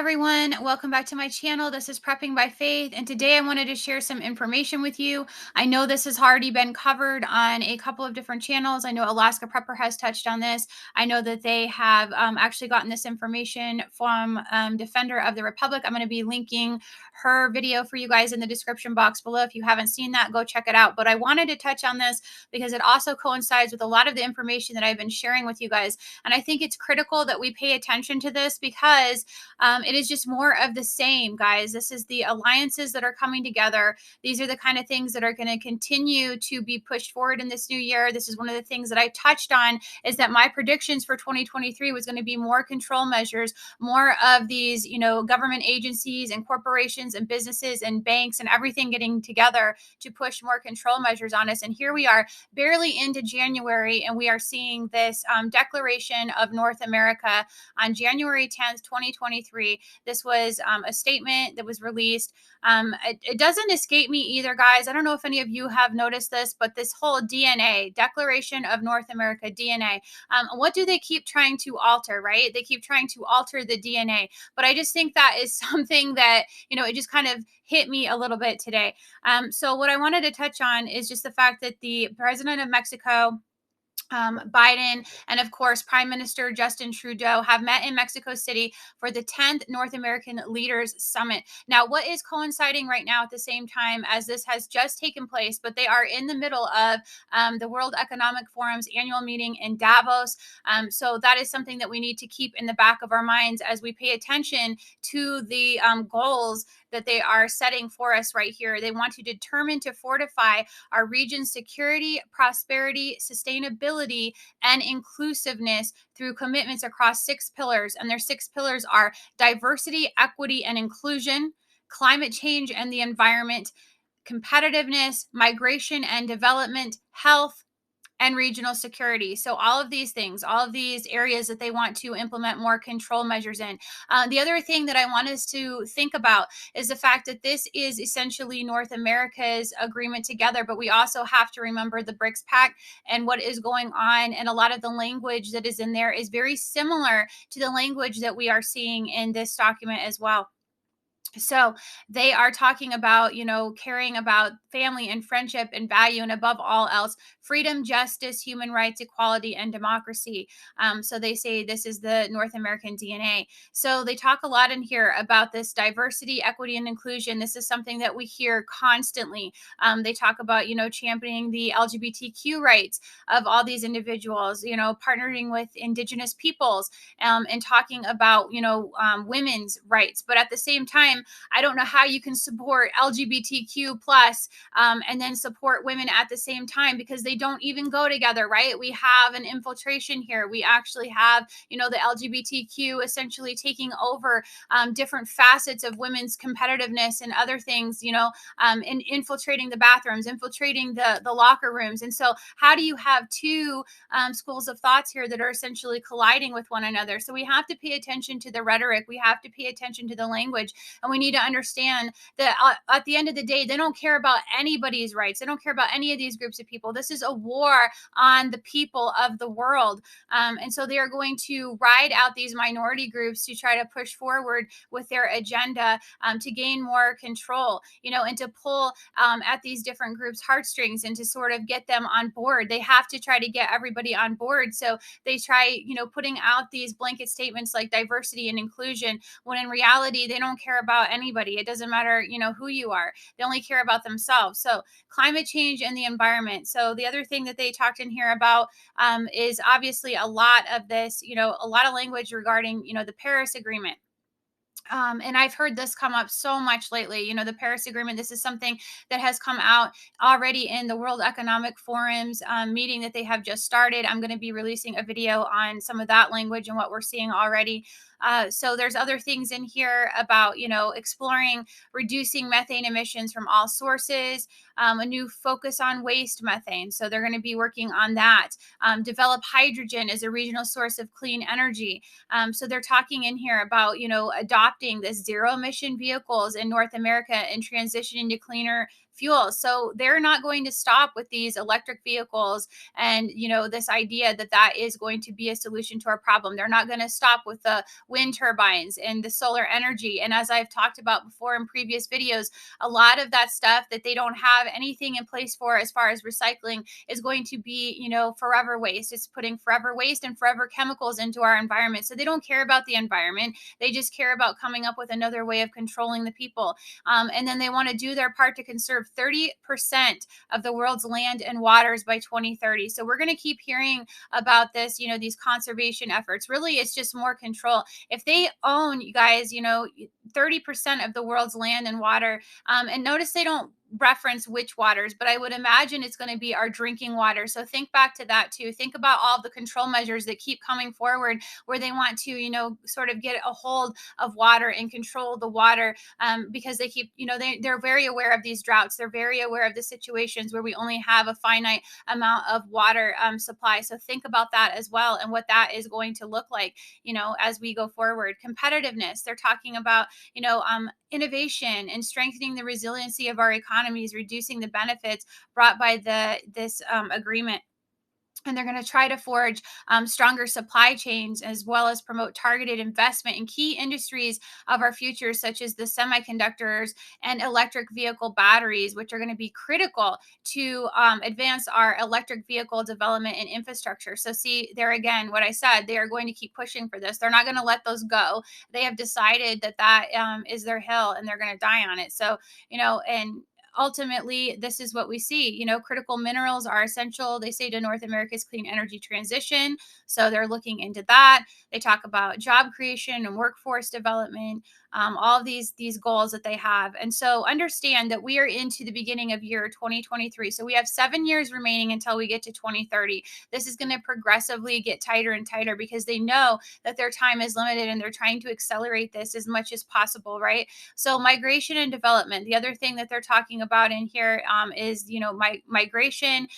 Everyone, welcome back to my channel. This is Prepping by Faith, and today I wanted to share some information with you. I know this has already been covered on a couple of different channels. I know Alaska Prepper has touched on this. I know that they have actually gotten this information from Defender of the Republic. I'm going to be linking her video for you guys in the description box below. If you haven't seen that, go check it out. But I wanted to touch on this because it also coincides with a lot of the information that I've been sharing with you guys. And I think it's critical that we pay attention to this because it is just more of the same, guys. This is the alliances that are coming together. These are the kind of things that are going to continue to be pushed forward in this new year. This is one of the things that I touched on, is that my predictions for 2023 was going to be more control measures, more of these, government agencies and corporations and businesses and banks and everything getting together to push more control measures on us. And here we are, barely into January, and we are seeing this Declaration of North America on January 10th, 2023. This was a statement that was released. It doesn't escape me either, guys. I don't know if any of you have noticed this, but this whole DNA, Declaration of North America, DNA, what do they keep trying to alter, right? They keep trying to alter the DNA. But I just think that is something that, it just kind of hit me a little bit today. So what I wanted to touch on is just the fact that the president of Mexico, Biden, and of course, Prime Minister Justin Trudeau have met in Mexico City for the 10th North American Leaders Summit. Now, what is coinciding right now at the same time as this has just taken place, but they are in the middle of the World Economic Forum's annual meeting in Davos. So that is something that we need to keep in the back of our minds as we pay attention to the goals that they are setting for us right here. They want to determine to fortify our region's security, prosperity, sustainability, and inclusiveness through commitments across 6 pillars. And their 6 pillars are diversity, equity, and inclusion, climate change and the environment, competitiveness, migration and development, health, and regional security. So all of these things, all of these areas that they want to implement more control measures in. The other thing that I want us to think about is the fact that this is essentially North America's agreement together, but we also have to remember the BRICS Pact and what is going on. And a lot of the language that is in there is very similar to the language that we are seeing in this document as well. So they are talking about, caring about family and friendship and value, and above all else, freedom, justice, human rights, equality, and democracy. So they say this is the North American DNA. So they talk a lot in here about this diversity, equity, and inclusion. This is something that we hear constantly. They talk about, championing the LGBTQ rights of all these individuals, partnering with Indigenous peoples, and talking about, women's rights. But at the same time, I don't know how you can support LGBTQ plus and then support women at the same time, because they don't even go together, right? We have an infiltration here. We actually have, the LGBTQ essentially taking over different facets of women's competitiveness and other things, and infiltrating the bathrooms, infiltrating the locker rooms. And so how do you have two schools of thoughts here that are essentially colliding with one another? So we have to pay attention to the rhetoric. We have to pay attention to the language. And we need to understand that at the end of the day, they don't care about anybody's rights. They don't care about any of these groups of people. This is a war on the people of the world. And so they are going to ride out these minority groups to try to push forward with their agenda to gain more control, and to pull at these different groups' heartstrings and to sort of get them on board. They have to try to get everybody on board. So they try, putting out these blanket statements like diversity and inclusion, when in reality, they don't care about anybody. It doesn't matter, who you are. They only care about themselves. So climate change and the environment. So the other thing that they talked in here about is obviously a lot of this, a lot of language regarding, the Paris Agreement. And I've heard this come up so much lately. The Paris Agreement, this is something that has come out already in the World Economic Forum's meeting that they have just started. I'm going to be releasing a video on some of that language and what we're seeing already. So there's other things in here about, exploring reducing methane emissions from all sources, a new focus on waste methane. So they're going to be working on that. Develop hydrogen as a regional source of clean energy. So they're talking in here about, adopting this zero emission vehicles in North America and transitioning to cleaner fuels. So they're not going to stop with these electric vehicles and, this idea that that is going to be a solution to our problem. They're not going to stop with the wind turbines and the solar energy. And as I've talked about before in previous videos, a lot of that stuff that they don't have anything in place for as far as recycling is going to be, forever waste. It's putting forever waste and forever chemicals into our environment. So they don't care about the environment. They just care about coming up with another way of controlling the people. And then they want to do their part to conserve 30% of the world's land and waters by 2030. So we're going to keep hearing about this, these conservation efforts. Really, it's just more control. If they own, you guys, 30% of the world's land and water, and notice they don't reference which waters, but I would imagine it's going to be our drinking water. So think back to that too. Think about all the control measures that keep coming forward where they want to, sort of get a hold of water and control the water, because they keep, they're very aware of these droughts. They're very aware of the situations where we only have a finite amount of water supply. So think about that as well and what that is going to look like, as we go forward. Competitiveness, they're talking about, innovation and strengthening the resiliency of our economies, reducing the benefits brought by this agreement. And they're going to try to forge stronger supply chains as well as promote targeted investment in key industries of our future, such as the semiconductors and electric vehicle batteries, which are going to be critical to advance our electric vehicle development and infrastructure. So, see, there again, what I said, they are going to keep pushing for this. They're not going to let those go. They have decided that that is their hill and they're going to die on it. So, and ultimately this is what we see. Critical minerals are essential, they say, to North America's clean energy transition. So they're looking into that. They talk about job creation and workforce development, all of these goals that they have. And so understand that we are into the beginning of year 2023. So we have 7 years remaining until we get to 2030. This is going to progressively get tighter and tighter because they know that their time is limited and they're trying to accelerate this as much as possible, right? So migration and development, the other thing that they're talking about in here is, migration.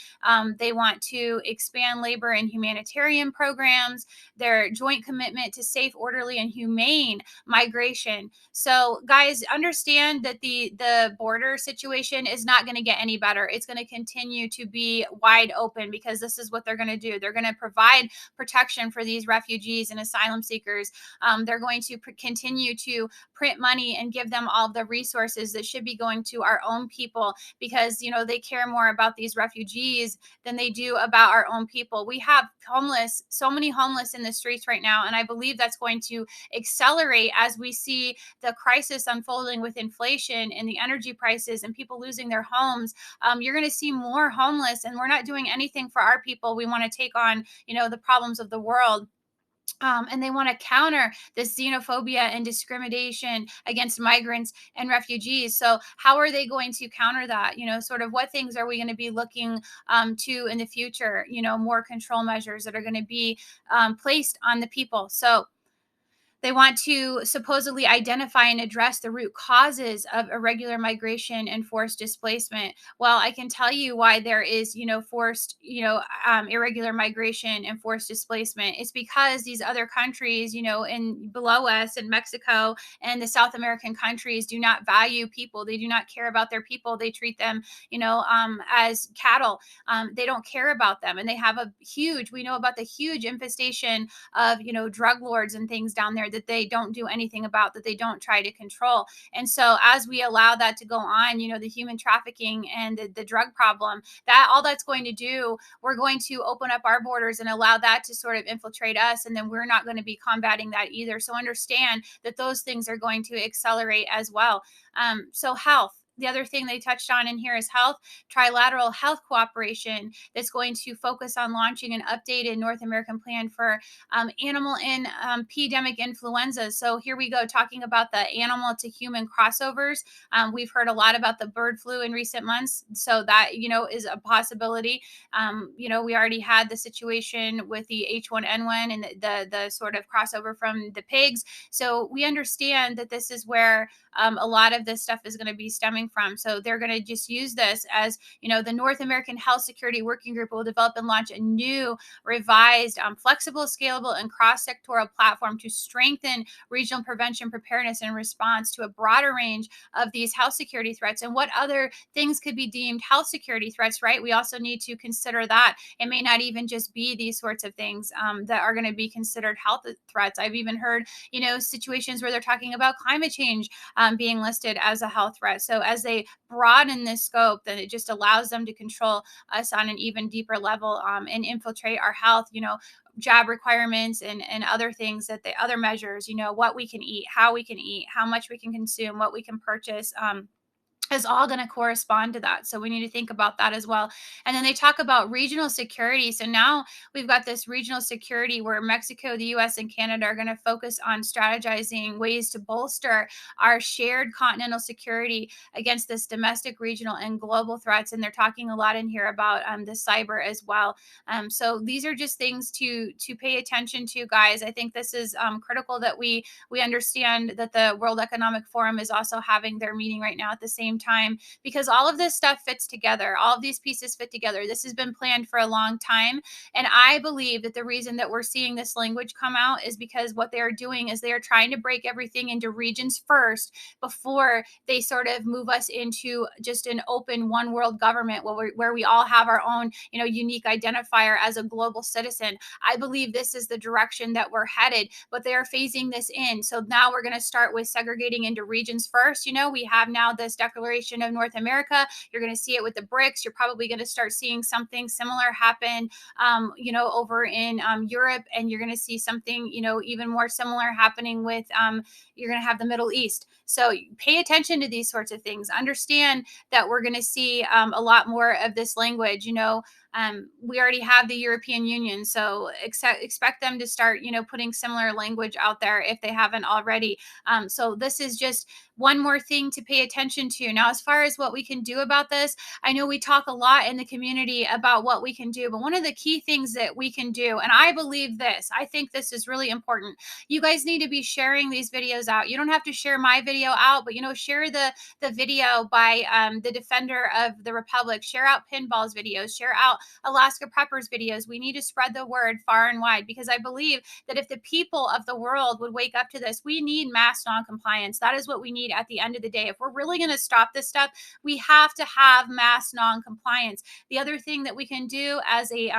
They want to expand labor and humanitarian programs, their joint commitment to safe, orderly, and humane migration. So guys, understand that the border situation is not going to get any better. It's going to continue to be wide open because this is what they're going to do. They're going to provide protection for these refugees and asylum seekers. They're going to continue to print money and give them all the resources that should be going to our own people because, they care more about these refugees than they do about our own people. We have so many homeless in the streets right now. And I believe that's going to accelerate as we see the crisis unfolding with inflation and the energy prices and people losing their homes. You're going to see more homeless, and we're not doing anything for our people. We want to take on, the problems of the world. And they want to counter this xenophobia and discrimination against migrants and refugees. So, how are they going to counter that? Sort of what things are we going to be looking to in the future? More control measures that are going to be placed on the people. So, they want to supposedly identify and address the root causes of irregular migration and forced displacement. Well, I can tell you why there is, forced, irregular migration and forced displacement. It's because these other countries, in below us in Mexico and the South American countries do not value people. They do not care about their people. They treat them, as cattle. They don't care about them. And they have we know about the huge infestation of, drug lords and things down there that they don't do anything about, that they don't try to control. And so as we allow that to go on, the human trafficking and the drug problem, that all that's going to do, we're going to open up our borders and allow that to sort of infiltrate us. And then we're not going to be combating that either. So understand that those things are going to accelerate as well. So health. The other thing they touched on in here is health, trilateral health cooperation that's going to focus on launching an updated North American plan for animal and pandemic influenza. So here we go, talking about the animal to human crossovers. We've heard a lot about the bird flu in recent months. So that, is a possibility. We already had the situation with the H1N1 and the sort of crossover from the pigs. So we understand that this is where a lot of this stuff is going to be stemming from. So they're going to just use this as, the North American Health Security Working Group will develop and launch a new, revised, flexible, scalable, and cross-sectoral platform to strengthen regional prevention, preparedness, and response to a broader range of these health security threats. And what other things could be deemed health security threats, right? We also need to consider that. It may not even just be these sorts of things that are going to be considered health threats. I've even heard, situations where they're talking about climate change being listed as a health threat. So as they broaden this scope, then it just allows them to control us on an even deeper level and infiltrate our health, job requirements and other things, that the other measures, what we can eat, how much we can consume, what we can purchase, is all going to correspond to that. So we need to think about that as well. And then they talk about regional security. So now we've got this regional security where Mexico, the US, and Canada are going to focus on strategizing ways to bolster our shared continental security against this domestic, regional, and global threats. And they're talking a lot in here about the cyber as well. So these are just things to pay attention to, guys. I think this is critical that we understand that the World Economic Forum is also having their meeting right now at the same time, because all of this stuff fits together. All of these pieces fit together. This has been planned for a long time. And I believe that the reason that we're seeing this language come out is because what they are doing is they are trying to break everything into regions first before they sort of move us into just an open one world government where we all have our own, unique identifier as a global citizen. I believe this is the direction that we're headed, but they are phasing this in. So now we're going to start with segregating into regions first. We have now this Declaration of North America. You're going to see it with the BRICS. You're probably going to start seeing something similar happen, over in Europe, and you're going to see something, even more similar happening with, you're going to have the Middle East. So pay attention to these sorts of things. Understand that we're going to see a lot more of this language. We already have the European Union, so expect them to start, putting similar language out there if they haven't already. So this is just one more thing to pay attention to. Now, as far as what we can do about this, I know we talk a lot in the community about what we can do, but one of the key things that we can do, and I believe this, I think this is really important. You guys need to be sharing these videos out. You don't have to share my video out, but share the video by the Defender of the Republic. Share out Pinball's videos. Share out Alaska Preppers videos. We need to spread the word far and wide, because I believe that if the people of the world would wake up to this, we need mass noncompliance. That is what we need at the end of the day. If we're really going to stop this stuff, we have to have mass noncompliance. The other thing that we can do as a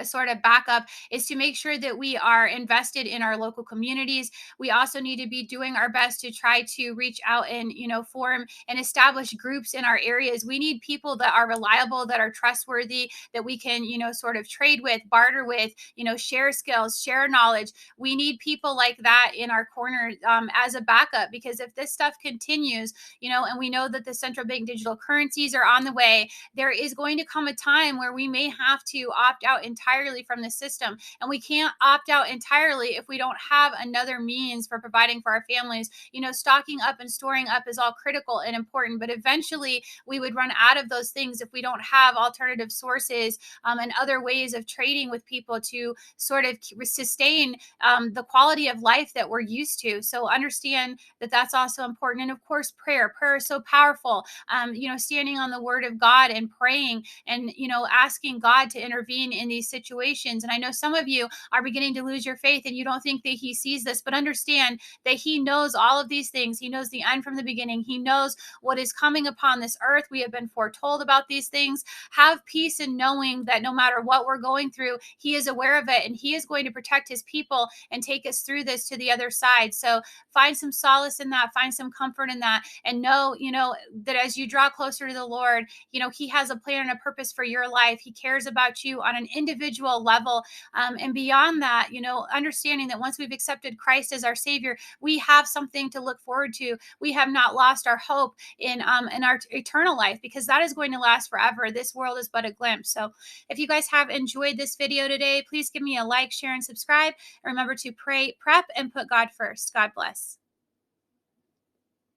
sort of backup is to make sure that we are invested in our local communities. We also need to be doing our best to try to reach out and, form and establish groups in our areas. We need people that are reliable, that are trustworthy, that we can, sort of trade with, barter with, share skills, share knowledge. We need people like that in our corner as a backup, because if this stuff continues, and we know that the central bank digital currencies are on the way, there is going to come a time where we may have to opt out entirely from the system. And we can't opt out entirely if we don't have another means for providing for our families. Stocking up and storing up is all critical and important, but eventually we would run out of those things if we don't have alternative sources and other ways of trading with people to sort of sustain the quality of life that we're used to. So understand that that's also important. And of course, prayer is so powerful. Standing on the word of God and praying and, asking God to intervene in these situations. And I know some of you are beginning to lose your faith and you don't think that he sees this, but understand that he knows all of these things. He knows the end from the beginning. He knows what is coming upon this earth. We have been foretold about these things. Have peace in knowing that no matter what we're going through, he is aware of it and he is going to protect his people and take us through this to the other side. So find some solace in that, find some comfort in that, and know, that as you draw closer to the Lord, he has a plan and a purpose for your life. He cares about you on an individual level. And beyond that, understanding that once we've accepted Christ as our Savior, we have something to look forward to. We have not lost our hope in our eternal life, because that is going to last forever. This world is but a glimpse. So if you guys have enjoyed this video today, please give me a like, share, and subscribe. And remember to pray, prep, and put God first. God bless.